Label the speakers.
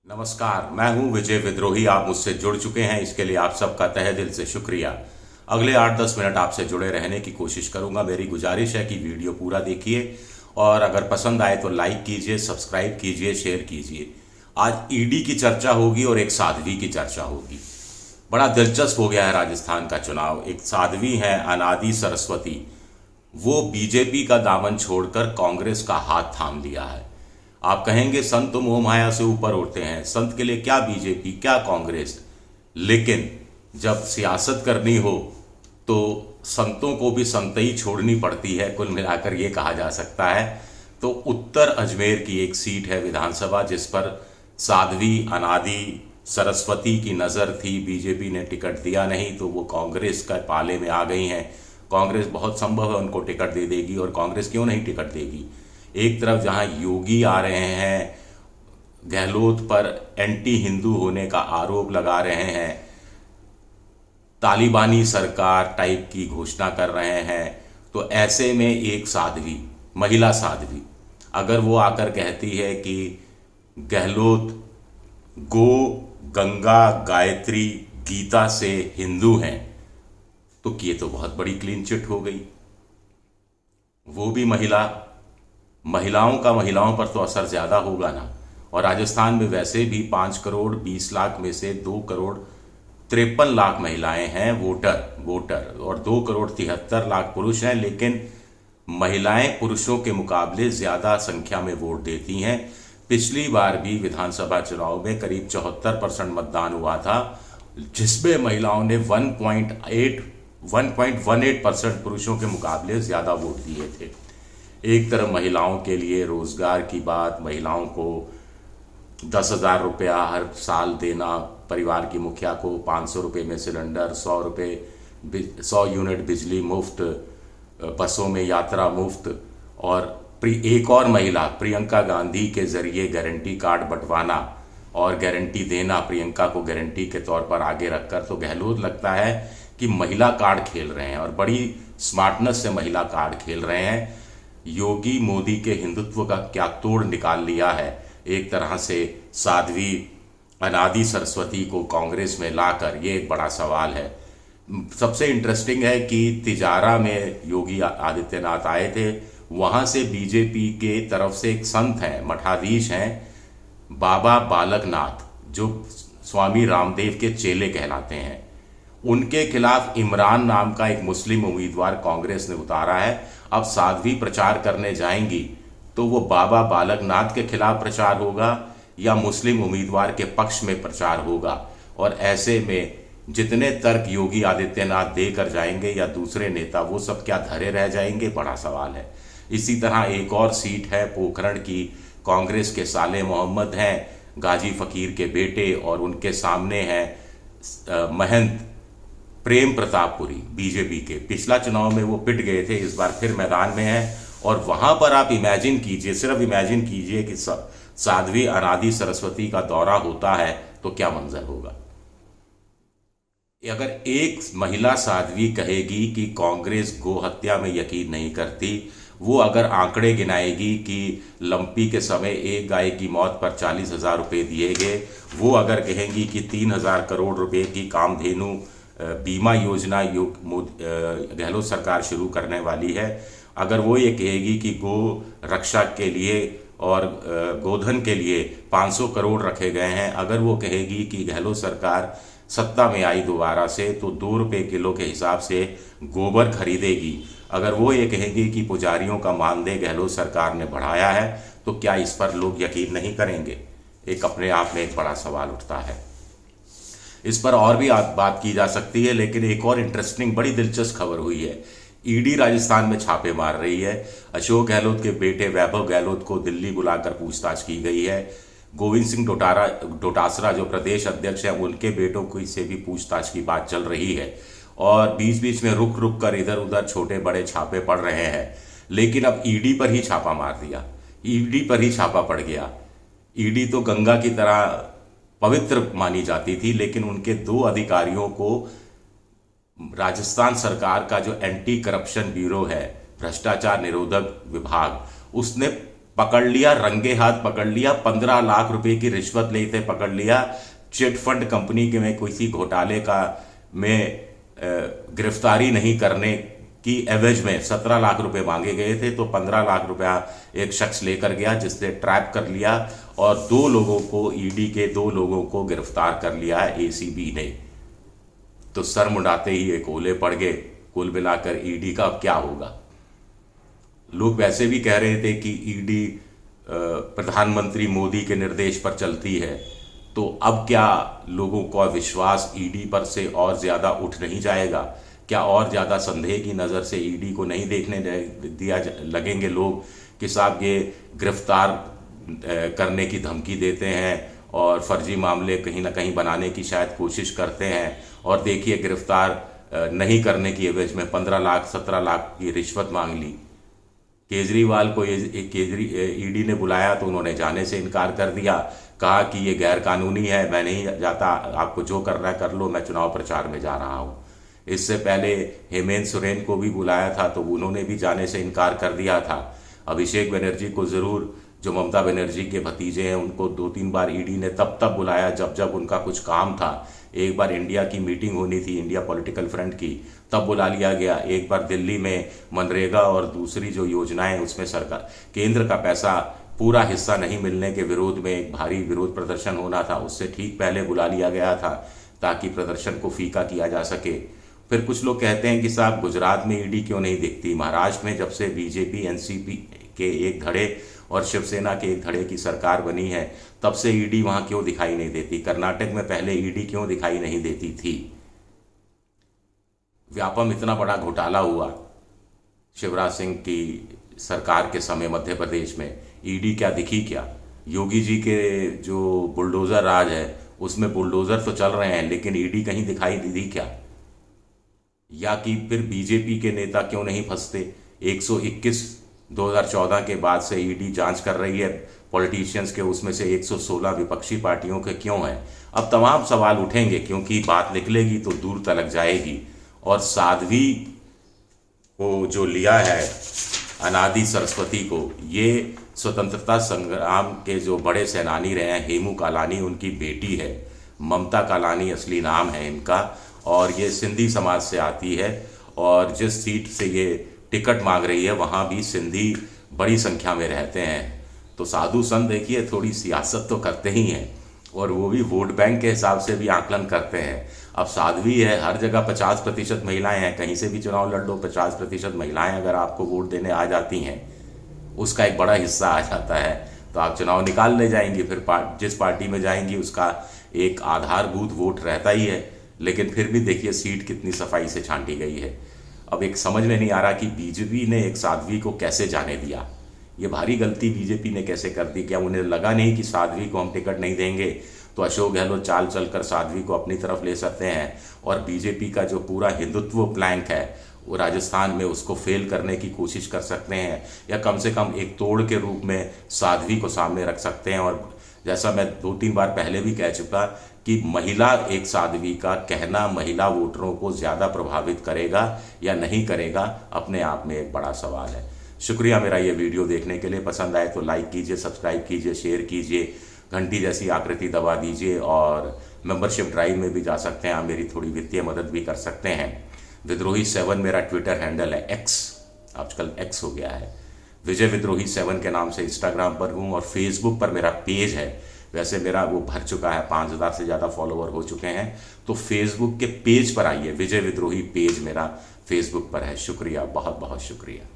Speaker 1: नमस्कार, मैं हूं विजय विद्रोही। आप मुझसे जुड़ चुके हैं, इसके लिए आप सबका तहे दिल से शुक्रिया। अगले 8-10 मिनट आपसे जुड़े रहने की कोशिश करूंगा। मेरी गुजारिश है कि वीडियो पूरा देखिए और अगर पसंद आए तो लाइक कीजिए, सब्सक्राइब कीजिए, शेयर कीजिए। आज ईडी की चर्चा होगी और एक साध्वी की चर्चा होगी। बड़ा दिलचस्प हो गया है राजस्थान का चुनाव। एक साध्वी है अनादि सरस्वती, वो बीजेपी का दामन छोड़कर कांग्रेस का हाथ थाम लिया है। आप कहेंगे संत तो मोह माया से ऊपर उठते हैं, संत के लिए क्या बीजेपी, क्या कांग्रेस। लेकिन जब सियासत करनी हो तो संतों को भी संतई छोड़नी पड़ती है, कुल मिलाकर ये कहा जा सकता है। तो उत्तर अजमेर की एक सीट है विधानसभा, जिस पर साध्वी अनादि सरस्वती की नज़र थी। बीजेपी ने टिकट दिया नहीं तो वो कांग्रेस का पाले में आ गई हैं। कांग्रेस बहुत संभव है उनको टिकट दे देगी, और कांग्रेस क्यों नहीं टिकट देगी। एक तरफ जहां योगी आ रहे हैं, गहलोत पर एंटी हिंदू होने का आरोप लगा रहे हैं, तालिबानी सरकार टाइप की घोषणा कर रहे हैं, तो ऐसे में एक साध्वी, महिला साध्वी, अगर वो आकर कहती है कि गहलोत गो, गंगा, गायत्री, गीता से हिंदू हैं, तो ये तो बहुत बड़ी क्लीन चिट हो गई। वो भी महिलाओं का महिलाओं पर तो असर ज़्यादा होगा ना। और राजस्थान में वैसे भी 5 करोड़ 20 लाख में से 2 करोड़ 53 लाख महिलाएं हैं वोटर, और 2 करोड़ 73 लाख पुरुष हैं। लेकिन महिलाएं पुरुषों के मुकाबले ज़्यादा संख्या में वोट देती हैं। पिछली बार भी विधानसभा चुनाव में करीब 74% मतदान हुआ था, जिसमें महिलाओं ने 1.18% पुरुषों के मुकाबले ज़्यादा वोट दिए थे। एक तरफ महिलाओं के लिए रोजगार की बात, महिलाओं को 10,000 रुपया हर साल देना, परिवार की मुखिया को 500 रुपये में सिलेंडर, 100 यूनिट बिजली मुफ्त, बसों में यात्रा मुफ्त, और एक और महिला प्रियंका गांधी के जरिए गारंटी कार्ड बंटवाना और गारंटी देना, प्रियंका को गारंटी के तौर पर आगे रखकर। तो गहलोत लगता है कि महिला कार्ड खेल रहे हैं और बड़ी स्मार्टनेस से महिला कार्ड खेल रहे हैं। योगी मोदी के हिंदुत्व का क्या तोड़ निकाल लिया है एक तरह से साध्वी अनादि सरस्वती को कांग्रेस में लाकर, ये एक बड़ा सवाल है। सबसे इंटरेस्टिंग है कि तिजारा में योगी आदित्यनाथ आए थे, वहाँ से बीजेपी के तरफ से एक संत हैं, मठाधीश हैं, बाबा बालकनाथ, जो स्वामी रामदेव के चेले कहलाते हैं। उनके खिलाफ इमरान नाम का एक मुस्लिम उम्मीदवार कांग्रेस ने उतारा है। अब साध्वी प्रचार करने जाएंगी तो वो बाबा बालकनाथ के खिलाफ प्रचार होगा या मुस्लिम उम्मीदवार के पक्ष में प्रचार होगा। और ऐसे में जितने तर्क योगी आदित्यनाथ देकर जाएंगे या दूसरे नेता, वो सब क्या धरे रह जाएंगे, बड़ा सवाल है। इसी तरह एक और सीट है पोखरण की, कांग्रेस के साले मोहम्मद हैं, गाजी फकीर के बेटे, और उनके सामने हैं महंत प्रेम प्रतापपुरी बीजेपी के। पिछला चुनाव में वो पिट गए थे, इस बार फिर मैदान में हैं। और वहां पर आप इमेजिन कीजिए, सिर्फ इमेजिन कीजिए कि साध्वी अनादि सरस्वती का दौरा होता है तो क्या मंजर होगा। अगर एक महिला साध्वी कहेगी कि कांग्रेस गो हत्या में यकीन नहीं करती, वो अगर आंकड़े गिनाएगी कि लंपी के समय एक गाय की मौत पर 40,000 रुपये दिए गए, वो अगर कहेंगी कि 3,000 करोड़ रुपए की कामधेनु बीमा योजना गहलोत सरकार शुरू करने वाली है, अगर वो ये कहेगी कि गो रक्षा के लिए और गोधन के लिए 500 करोड़ रखे गए हैं, अगर वो कहेगी कि गहलोत सरकार सत्ता में आई दोबारा से तो 2 रुपये किलो के हिसाब से गोबर खरीदेगी, अगर वो ये कहेगी कि पुजारियों का मानदेय गहलोत सरकार ने बढ़ाया है, तो क्या इस पर लोग यकीन नहीं करेंगे। एक अपने आप में एक बड़ा सवाल उठता है। इस पर और भी बात की जा सकती है, लेकिन एक और इंटरेस्टिंग बड़ी दिलचस्प खबर हुई है। ईडी राजस्थान में छापे मार रही है। अशोक गहलोत के बेटे वैभव गहलोत को दिल्ली बुलाकर पूछताछ की गई है। गोविंद सिंह डोटासरा जो प्रदेश अध्यक्ष है, उनके बेटों की से भी पूछताछ की बात चल रही है। और बीच बीच में रुक रुक कर इधर उधर छोटे बड़े छापे पड़ रहे हैं। लेकिन अब ईडी पर ही छापा मार दिया, ईडी पर ही छापा पड़ गया। ईडी तो गंगा की तरह पवित्र मानी जाती थी, लेकिन उनके 2 अधिकारियों को राजस्थान सरकार का जो एंटी करप्शन ब्यूरो है, भ्रष्टाचार निरोधक विभाग, उसने पकड़ लिया, रंगे हाथ पकड़ लिया, 15 लाख रुपए की रिश्वत लेते पकड़ लिया। चिट फंड कंपनी के में किसी घोटाले का में गिरफ्तारी नहीं करने की एवज में 17 लाख रुपए मांगे गए थे, तो 15 लाख रुपया एक शख्स लेकर गया, जिसने ट्रैप कर लिया और 2 लोगों को, ईडी के 2 लोगों को गिरफ्तार कर लिया है एसीबी ने। तो सर मुंडाते ही एक ओले पड़ गए। कुल मिलाकर ईडी का अब क्या होगा? लोग वैसे भी कह रहे थे कि ईडी प्रधानमंत्री मोदी के निर्देश पर चलती है, तो अब क्या लोगों का विश्वास ईडी पर से और ज़्यादा उठ नहीं जाएगा? क्या और ज़्यादा संदेह की नज़र से ईडी को नहीं देखने दिया लगेंगे लोग कि साहब ये गिरफ्तार करने की धमकी देते हैं और फर्जी मामले कहीं ना कहीं बनाने की शायद कोशिश करते हैं, और देखिए गिरफ्तार नहीं करने की एवज में 15 लाख 17 लाख की रिश्वत मांग ली। केजरीवाल को ईडी ने बुलाया तो उन्होंने जाने से इनकार कर दिया, कहा कि ये गैर कानूनी है, मैं नहीं जाता, आपको जो करना है कर लो, मैं चुनाव प्रचार में जा रहा हूँ। इससे पहले हेमंत सोरेन को भी बुलाया था तो उन्होंने भी जाने से इनकार कर दिया था। अभिषेक बनर्जी को ज़रूर, जो ममता बनर्जी के भतीजे हैं, उनको 2-3 बार ईडी ने तब बुलाया जब उनका कुछ काम था। एक बार इंडिया की मीटिंग होनी थी, इंडिया पॉलिटिकल फ्रंट की, तब बुला लिया गया। एक बार दिल्ली में मनरेगा और दूसरी जो योजनाएं उसमें सरकार केंद्र का पैसा पूरा हिस्सा नहीं मिलने के विरोध में एक भारी विरोध प्रदर्शन होना था, उससे ठीक पहले बुला लिया गया था ताकि प्रदर्शन को फीका किया जा सके। फिर कुछ लोग कहते हैं कि साहब गुजरात में ईडी क्यों नहीं दिखती? महाराष्ट्र में जब से बीजेपी एनसीपी के एक धड़े और शिवसेना के एक धड़े की सरकार बनी है, तब से ईडी वहां क्यों दिखाई नहीं देती? कर्नाटक में पहले ईडी क्यों दिखाई नहीं देती थी? व्यापम इतना बड़ा घोटाला हुआ शिवराज सिंह की सरकार के समय मध्य प्रदेश में, ईडी क्या दिखी क्या? योगी जी के जो बुलडोजर राज है उसमें बुलडोजर तो चल रहे हैं, लेकिन ईडी कहीं दिखाई दी क्या? या कि फिर बीजेपी के नेता क्यों नहीं फंसते? 121 2014 के बाद से ईडी जांच कर रही है पॉलिटिशियंस के, उसमें से 116 विपक्षी पार्टियों के क्यों हैं? अब तमाम सवाल उठेंगे, क्योंकि बात निकलेगी तो दूर तलक जाएगी। और साध्वी को जो लिया है, अनादि सरस्वती को, ये स्वतंत्रता संग्राम के जो बड़े सेनानी रहे हैं, हेमू कालानी उनकी बेटी है। ममता कालानी असली नाम है इनका, और ये सिंधी समाज से आती है, और जिस सीट से ये टिकट मांग रही है वहाँ भी सिंधी बड़ी संख्या में रहते हैं। तो साधु संत देखिए थोड़ी सियासत तो करते ही हैं, और वो भी वोट बैंक के हिसाब से भी आकलन करते हैं। अब साध्वी है, हर जगह 50% महिलाएं हैं, कहीं से भी चुनाव लड़ लो 50% महिलाएं अगर आपको वोट देने आ जाती हैं, उसका एक बड़ा हिस्सा आ जाता है, तो आप चुनाव निकाल ले जाएंगी। फिर जिस पार्टी में जाएंगी उसका एक आधारभूत वोट रहता ही है। लेकिन फिर भी देखिए सीट कितनी सफाई से छांटी गई है। अब एक समझ में नहीं आ रहा कि बीजेपी ने एक साध्वी को कैसे जाने दिया। ये भारी गलती बीजेपी ने कैसे कर दी? क्या उन्हें लगा नहीं कि साध्वी को हम टिकट नहीं देंगे तो अशोक गहलोत चाल चलकर साध्वी को अपनी तरफ ले सकते हैं, और बीजेपी का जो पूरा हिंदुत्व प्लैंक है वो राजस्थान में उसको फेल करने की कोशिश कर सकते हैं, या कम से कम एक तोड़ के रूप में साध्वी को सामने रख सकते हैं। और जैसा मैं 2-3 बार पहले भी कह चुका कि महिला एक साध्वी का कहना महिला वोटरों को ज़्यादा प्रभावित करेगा या नहीं करेगा, अपने आप में एक बड़ा सवाल है। शुक्रिया मेरा ये वीडियो देखने के लिए। पसंद आए तो लाइक कीजिए, सब्सक्राइब कीजिए, शेयर कीजिए, घंटी जैसी आकृति दबा दीजिए, और मेंबरशिप ड्राइव में भी जा सकते हैं, आप मेरी थोड़ी वित्तीय मदद भी कर सकते हैं। विद्रोही 7 मेरा ट्विटर हैंडल है, एक्स आजकल एक्स हो गया है। विजय विद्रोही 7 के नाम से इंस्टाग्राम पर हूँ, और फेसबुक पर मेरा पेज है। वैसे मेरा वो भर चुका है, 5000 से ज़्यादा फॉलोअर हो चुके हैं। तो फेसबुक के पेज पर आइए, विजय विद्रोही पेज मेरा फेसबुक पर है। शुक्रिया, बहुत बहुत शुक्रिया।